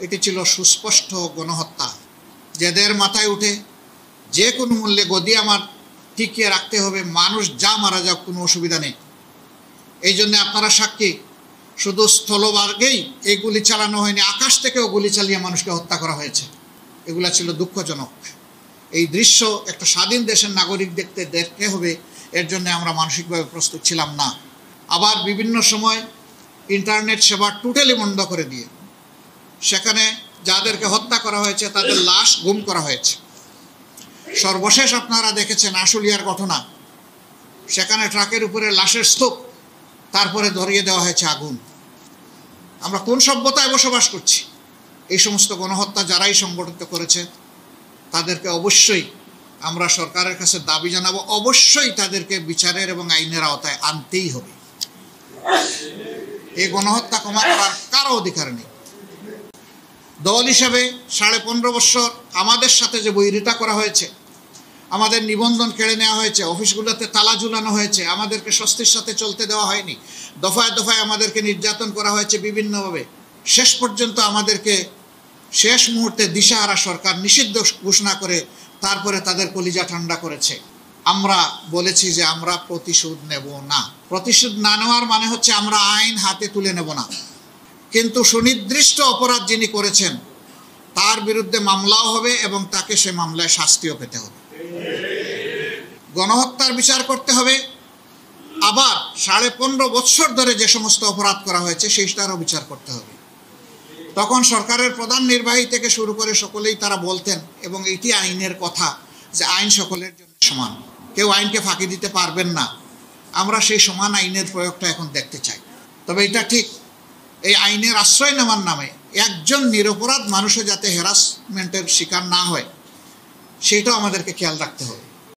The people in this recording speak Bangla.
এটি ছিল সুস্পষ্ট গণহত্যা, যাদের মাথায় উঠে যে কোনো মূল্যে গদি আমার টিকিয়ে রাখতে হবে, মানুষ যা মারা যাক কোনো অসুবিধা নেই। এই জন্য আপনারা সাক্ষী, শুধু স্থলভাগেই এই গুলি চালানো হয়নি, আকাশ থেকেও গুলি চালিয়ে মানুষকে হত্যা করা হয়েছে। এগুলা ছিল দুঃখজনক। এই দৃশ্য একটা স্বাধীন দেশের নাগরিক দেখতে হবে, এর জন্য আমরা মানসিকভাবে প্রস্তুত ছিলাম না। আবার বিভিন্ন সময় ইন্টারনেট সেবা টোটালি বন্ধ করে দিয়ে সেখানে যাদেরকে হত্যা করা হয়েছে তাদের লাশ গুম করা হয়েছে। সর্বশেষ আপনারা দেখেছেন আশুলিয়ার ঘটনা, সেখানে ট্রাকের উপরে লাশের স্তূপ, তারপরে ধরিয়ে দেওয়া হয়েছে আগুন। আমরা কোন সভ্যতায় বসবাস করছি? এই সমস্ত গণহত্যা যারাই সংগঠিত করেছে তাদেরকে অবশ্যই আমরা সরকারের কাছে দাবি জানাবো, অবশ্যই তাদেরকে বিচারের এবং আইনের আওতায় আনতেই হবে। এই গণহত্যা ক্ষমা করার কারো অধিকার নেই। দল হিসাবে 15.5 বছর আমাদের সাথে যে বৈরিতা করা হয়েছে, আমাদের নিবন্ধন কেড়ে নেওয়া হয়েছে, অফিসগুলোতে তালা ঝুলানো হয়েছে, আমাদেরকে স্বস্তির সাথে চলতে দেওয়া হয়নি, দফায় দফায় আমাদেরকে নির্যাতন করা হয়েছে বিভিন্নভাবে, শেষ পর্যন্ত আমাদেরকে শেষ মুহূর্তে দিশাহারা সরকার নিষিদ্ধ ঘোষণা করে তারপরে তাদের কলিজা ঠান্ডা করেছে। আমরা বলেছি যে আমরা প্রতিশোধ নেব না। প্রতিশোধ না নেওয়ার মানে হচ্ছে আমরা আইন হাতে তুলে নেব না, কিন্তু সুনির্দিষ্ট অপরাধ যিনি করেছেন তার বিরুদ্ধে মামলাও হবে এবং তাকে সে মামলায় শাস্তিও পেতে হবে। গণহত্যার বিচার করতে হবে, আবার 15.5 বছর ধরে যে সমস্ত অপরাধ করা হয়েছে সেইটারও বিচার করতে হবে। তখন সরকারের প্রধান নির্বাহী থেকে শুরু করে সকলেই তারা বলতেন, এবং এটি আইনের কথা, যে আইন সকলের জন্য সমান, কেউ আইনকে ফাঁকি দিতে পারবেন না। আমরা সেই সমান আইনের প্রয়োগটা এখন দেখতে চাই। তবে এটা ঠিক, এই আইনের আশ্রয় নেওয়ার নামে একজন নিরপরাধ মানুষও যাতে হ্যারাসমেন্টের শিকার না হয় সেটাও আমাদেরকে খেয়াল রাখতে হবে।